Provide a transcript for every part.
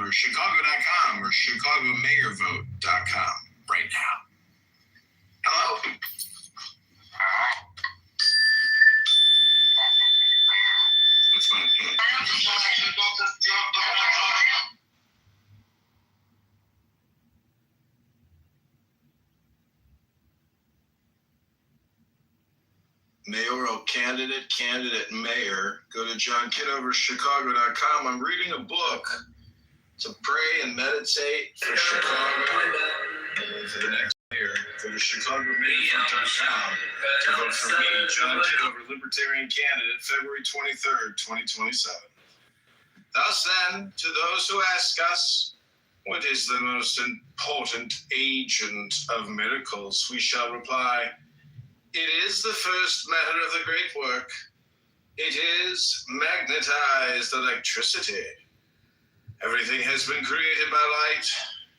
over Chicago.com or ChicagoMayorVote.com right now. Hello? That's fine. Mayoral candidate, mayor. Go to Kitover, I'm reading a book to pray and meditate for Chicago for the next year. Go to ChicagoMayorVote.com to vote for me, John Kitover, Libertarian candidate, February 23rd, 2027. Thus then, to those who ask us, what is the most important agent of miracles, we shall reply, it is the first matter of the great work. It is magnetized electricity. Everything has been created by light.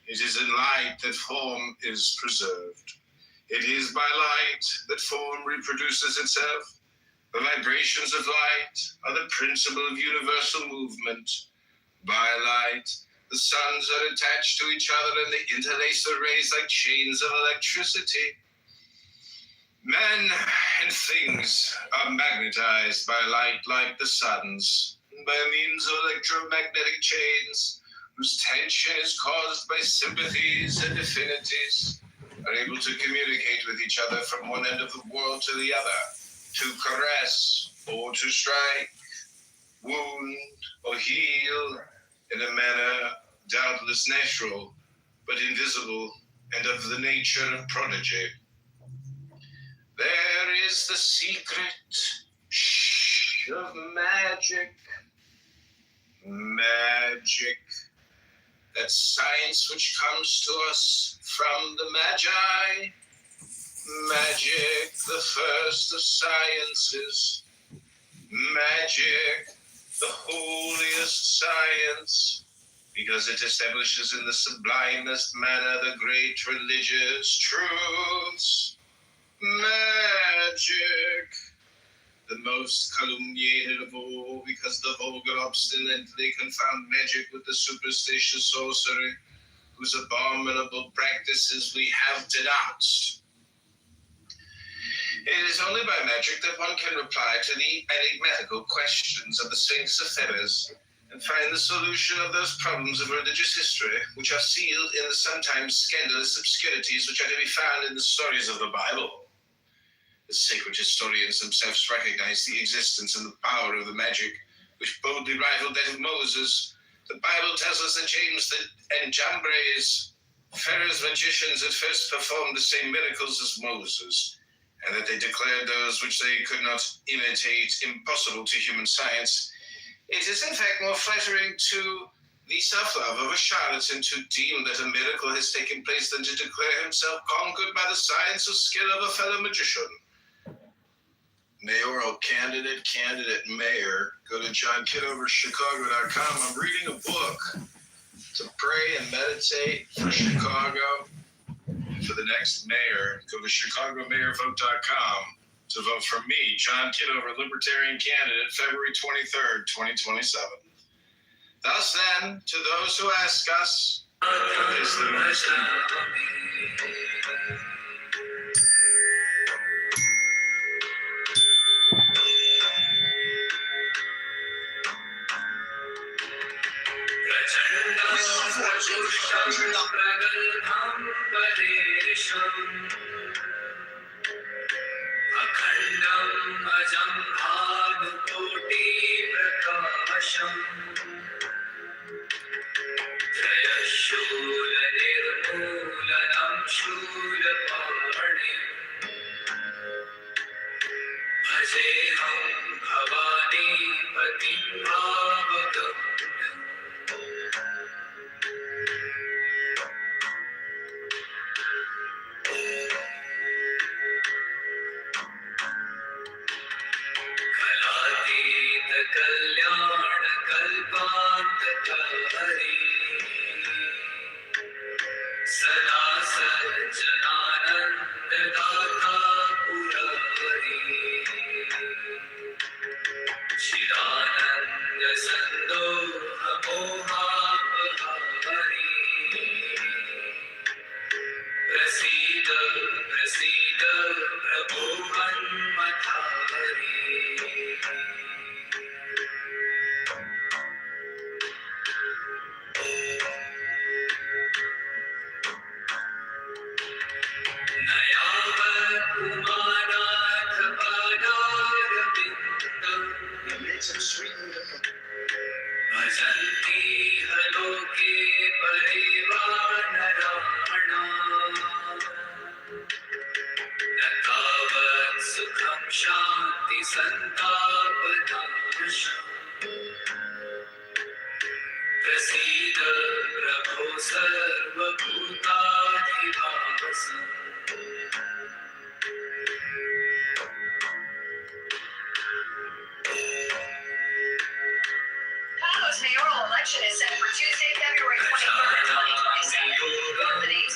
It is in light that form is preserved. It is by light that form reproduces itself. The vibrations of light are the principle of universal movement. By light, the suns are attached to each other and they interlace the rays like chains of electricity. Men and things are magnetized by light like the suns, by means of electromagnetic chains, whose tension is caused by sympathies and affinities, are able to communicate with each other from one end of the world to the other, to caress or to strike, wound or heal in a manner doubtless natural, but invisible and of the nature of prodigy. There is the secret of magic, that science which comes to us from the Magi, magic, the first of sciences, magic, the holiest science, because it establishes in the sublimest manner the great religious truths. Magic, the most calumniated of all, because the vulgar obstinately confound magic with the superstitious sorcery, whose abominable practices we have denounced. It is only by magic that one can reply to the enigmatical questions of the Sphinx of Thebes and find the solution of those problems of religious history which are sealed in the sometimes scandalous obscurities which are to be found in the stories of the Bible. The sacred historians themselves recognize the existence and the power of the magic which boldly rivaled that of Moses. The Bible tells us that James and Jambres, Pharaoh's magicians, at first performed the same miracles as Moses, and that they declared those which they could not imitate impossible to human science. It is in fact more flattering to the self-love of a charlatan to deem that a miracle has taken place than to declare himself conquered by the science or skill of a fellow magician. Mayoral candidate, mayor. Go to JohnKitoverChicago.com. I'm reading a book to pray and meditate for Chicago and for the next mayor. Go to ChicagoMayorVote.com to vote for me, John Kitover, Libertarian candidate, February 23rd, 2027. Thus then, to those who ask us, what is the most important? Chicago's mayoral election is set for Tuesday, February 23rd, 2027. Here are the names.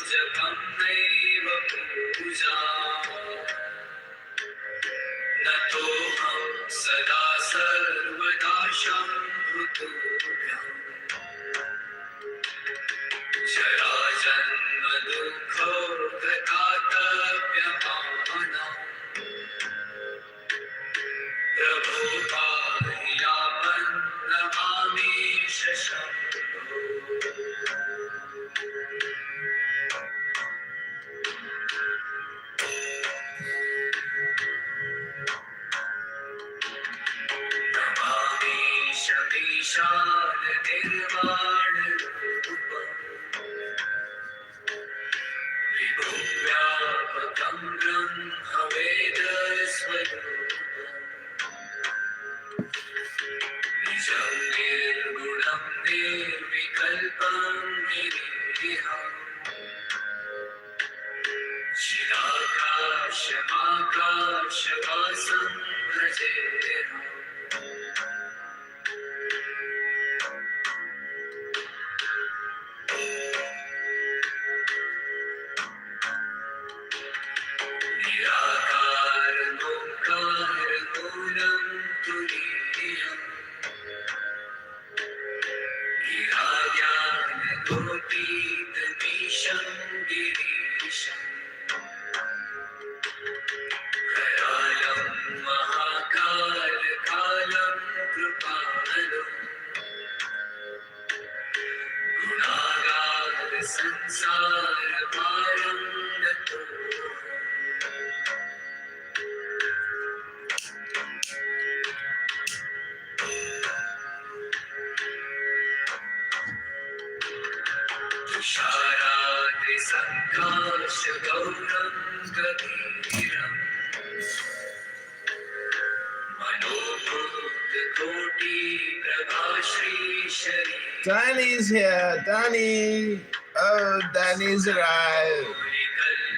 Danny's here. Danny. Oh, Danny's arrived.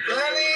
Danny!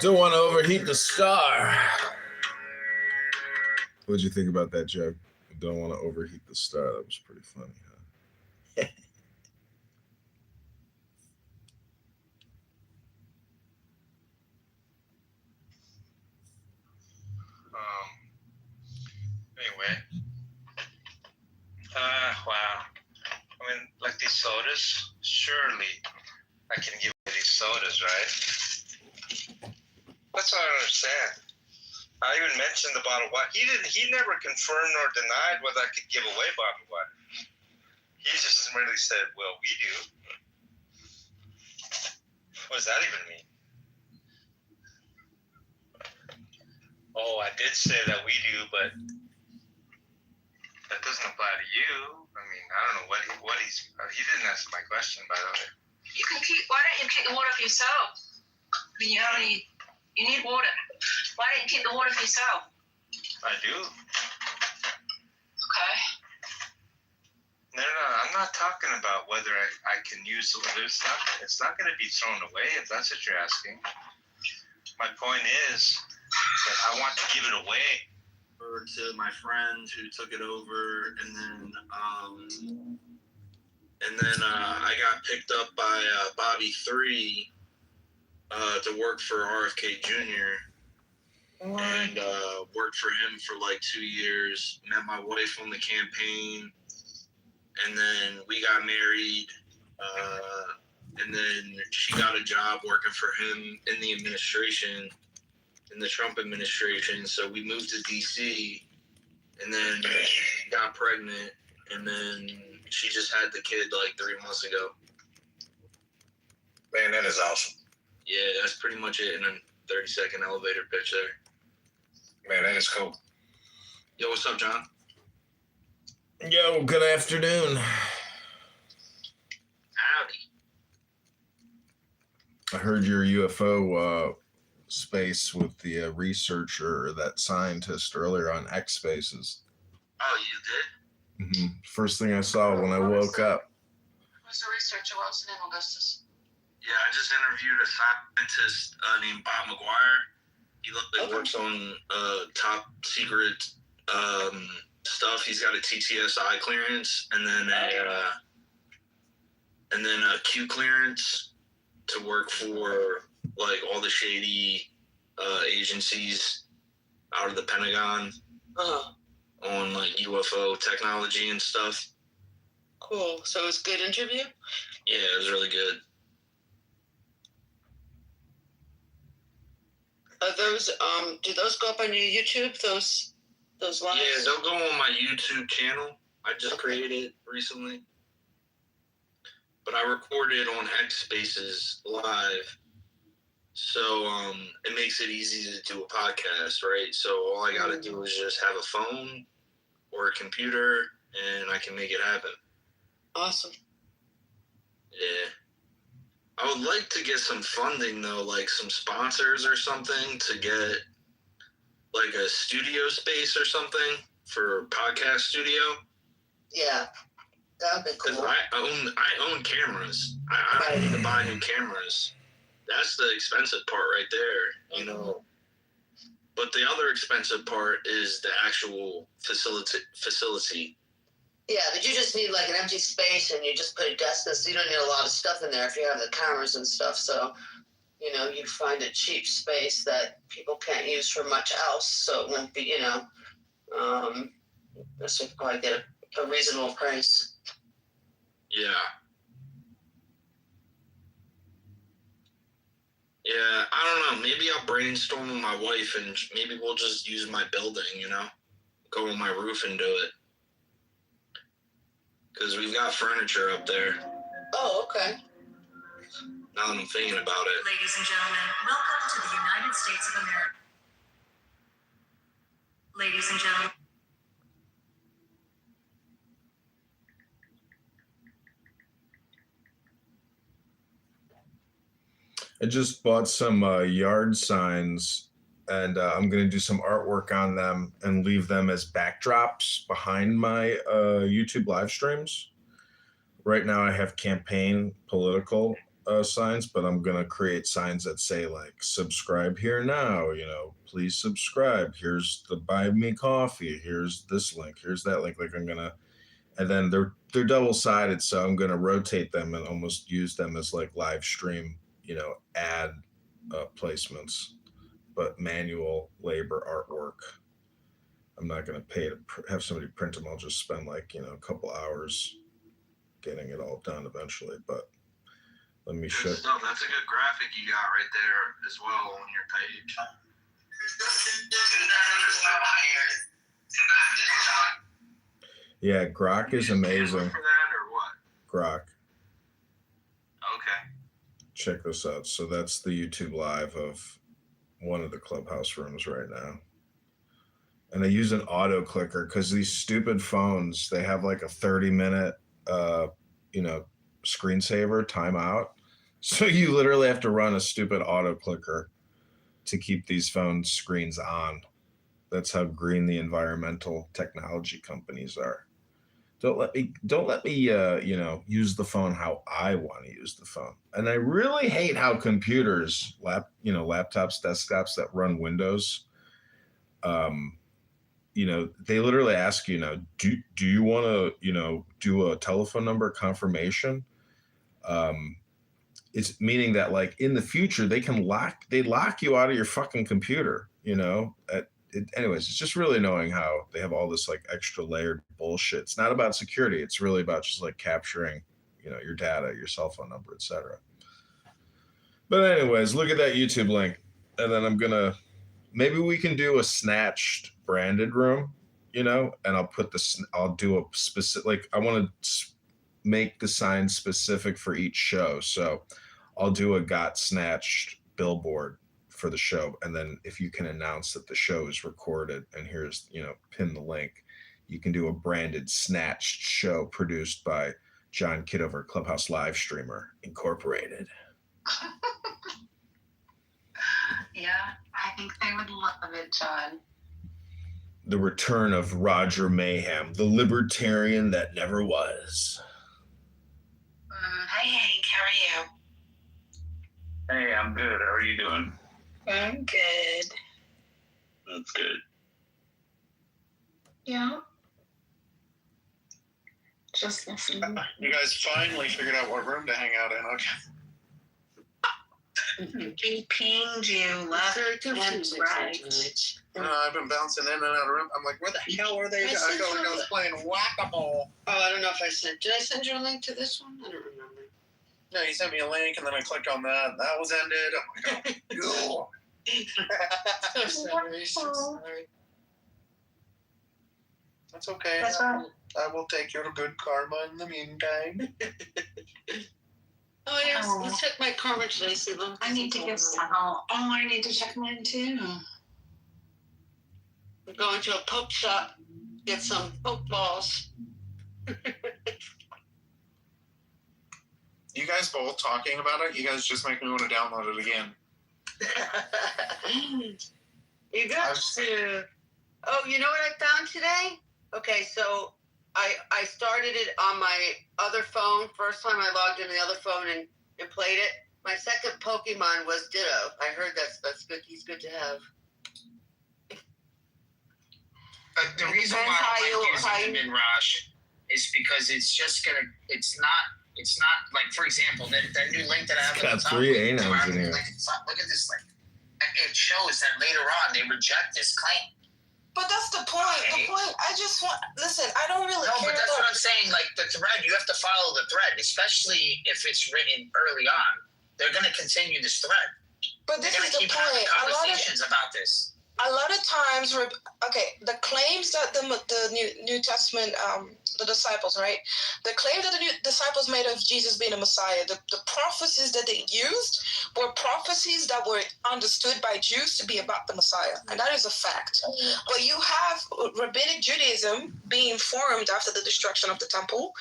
Don't want to overheat the star. What'd you think about that joke? Don't want to overheat the star. That was pretty funny, huh? Anyway. Wow. I mean, like these sodas, surely I can give you these sodas, right? That's what I don't understand. I even mentioned the bottled water. He never confirmed nor denied whether I could give away bottled water. He just merely said, well, we do. What does that even mean? Oh, I did say that we do, but that doesn't apply to you. I mean, I don't know what he didn't answer my question, by the way. Why don't you keep the water for yourself? I mean, you need water. Why don't you keep the water for yourself? I do. Okay. No, I'm not talking about whether I can use it. It's not going to be thrown away if that's what you're asking. My point is that I want to give it away. Or to my friend who took it over, and then I got picked up by Bobby 3 to work for RFK Jr. and worked for him for like 2 years. Met my wife on the campaign, and then we got married. And then she got a job working for him in the administration, in the Trump administration. So we moved to DC, and then got pregnant, and then she just had the kid like 3 months ago. Man, that is awesome. Yeah, that's pretty much it in a 30-second elevator pitch there. Man, that is cool. Yo, what's up, John? Yo, good afternoon. Howdy. I heard your UFO space with the researcher, or that scientist earlier on X Spaces. Oh, you did? First thing I saw when I woke up. Who's the researcher? What was the name, Augustus? Yeah, I just interviewed a scientist named Bob McGuire. He works on top secret stuff. He's got a TTSI clearance, and then a Q clearance to work for like all the shady agencies out of the Pentagon on like UFO technology and stuff. Cool. So it was a good interview? Yeah, it was really good. Are those do those go up on your YouTube, those lives? Yeah, they'll go on my YouTube channel. I just created it recently. But I recorded on X Spaces live. So it makes it easy to do a podcast, right? So all I gotta do is just have a phone or a computer, and I can make it happen. Awesome. Yeah. I would like to get some funding though, like some sponsors or something, to get like a studio space or something for a podcast studio. Yeah, that would be Because cool. I own cameras. I don't need to buy new cameras. That's the expensive part right there, you know. But the other expensive part is the actual facility. Yeah, but you just need like an empty space, and you just put a desk. So you don't need a lot of stuff in there if you have the cameras and stuff. So, you know, you'd find a cheap space that people can't use for much else. So it won't be, you know, so you probably get a reasonable price. Yeah. Yeah, I don't know. Maybe I'll brainstorm with my wife, and maybe we'll just use my building, you know? Go on my roof and do it. Because we've got furniture up there. Oh, okay. Now that I'm thinking about it. Ladies and gentlemen, welcome to the United States of America. Ladies and gentlemen. I just bought some yard signs, and I'm going to do some artwork on them and leave them as backdrops behind my YouTube live streams. Right now I have campaign political signs, but I'm going to create signs that say like, subscribe here now, you know, please subscribe. Here's the buy me coffee. Here's this link. Here's that link. Like I'm going to, and then they're double-sided. So I'm going to rotate them and almost use them as like live stream, you know, ad placements, but manual labor artwork. I'm not going to pay to have somebody print them. I'll just spend like, you know, a couple hours getting it all done eventually. But let me show. Good stuff. That's a good graphic you got right there as well on your page. Yeah, Grok is amazing. For that or what? Grok. Okay. Check this out. So that's the YouTube live of one of the clubhouse rooms right now. And I use an auto clicker because these stupid phones, they have like a 30-minute, you know, screensaver timeout. So you literally have to run a stupid auto clicker to keep these phone screens on. That's how green the environmental technology companies are. Don't let me use the phone how I want to use the phone. And I really hate how computers, laptops, desktops that run Windows, they literally ask you, do you want to, do a telephone number confirmation? It's meaning that like in the future they lock you out of your fucking computer, anyways, it's just really annoying how they have all this like extra layered bullshit. It's not about security. It's really about just like capturing, your data, your cell phone number, etc. But anyways, look at that YouTube link. And then maybe we can do a snatched branded room, and I'll do a specific, like I want to make the sign specific for each show. So I'll do a got snatched billboard for the show. And then if you can announce that the show is recorded and here's, pin the link, you can do a branded snatched show produced by John Kitover, Clubhouse Live Streamer Incorporated. Yeah, I think they would love it, John. The return of Roger Mayhem, the libertarian that never was. Hey, Hank, how are you? Hey, I'm good. How are you doing? I'm good. That's good. Yeah. Just listening. You guys finally figured out what room to hang out in. Okay. He pinged you left and right. I've been bouncing in and out of room. I'm like, where the hell are they? I was playing whack-a-mole. Oh, I don't know if did I send you a link to this one? I don't remember. No, you sent me a link, and then I clicked on that. And that was ended. I'm like, oh, I'm sorry. Sorry. That's okay. That's right. I will take your good karma in the meantime. Oh, yes. Let's check my karma today. See, I need to get some. Oh, I need to check mine too. We're going to a poke shop, get some poke balls. You guys both talking about it? You guys just make me want to download it again. You got to. Oh, you know what I found today? Okay, so I started it on my other phone. First time I logged into the other phone and played it. My second Pokemon was Ditto. I heard that's good. He's good to have. The reason why I like using the Mirage is because it's not like, for example, that new link that I have Got 3 A-nouns in here. Look at this link. It shows that later on they reject this claim. But that's the point. Okay. The point, listen, I don't really No, care. but that's what I'm saying. Like the thread, you have to follow the thread, especially if it's written early on. They're going to continue this thread. But this They're is going to the keep having point. conversations about this. A lot of times, the claims that the New Testament, the disciples, right? The claims that the disciples made of Jesus being a Messiah, the prophecies that they used were prophecies that were understood by Jews to be about the Messiah. And that is a fact. But you have Rabbinic Judaism being formed after the destruction of the temple.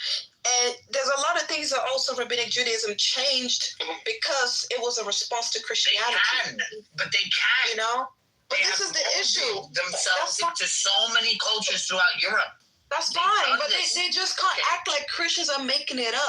And there's a lot of things that also Rabbinic Judaism changed because it was a response to Christianity. But they can. You know? But They this have is the issue. Themselves into so many cultures throughout Europe. That's They've fine, done but this. they just can't act like Christians are making it up.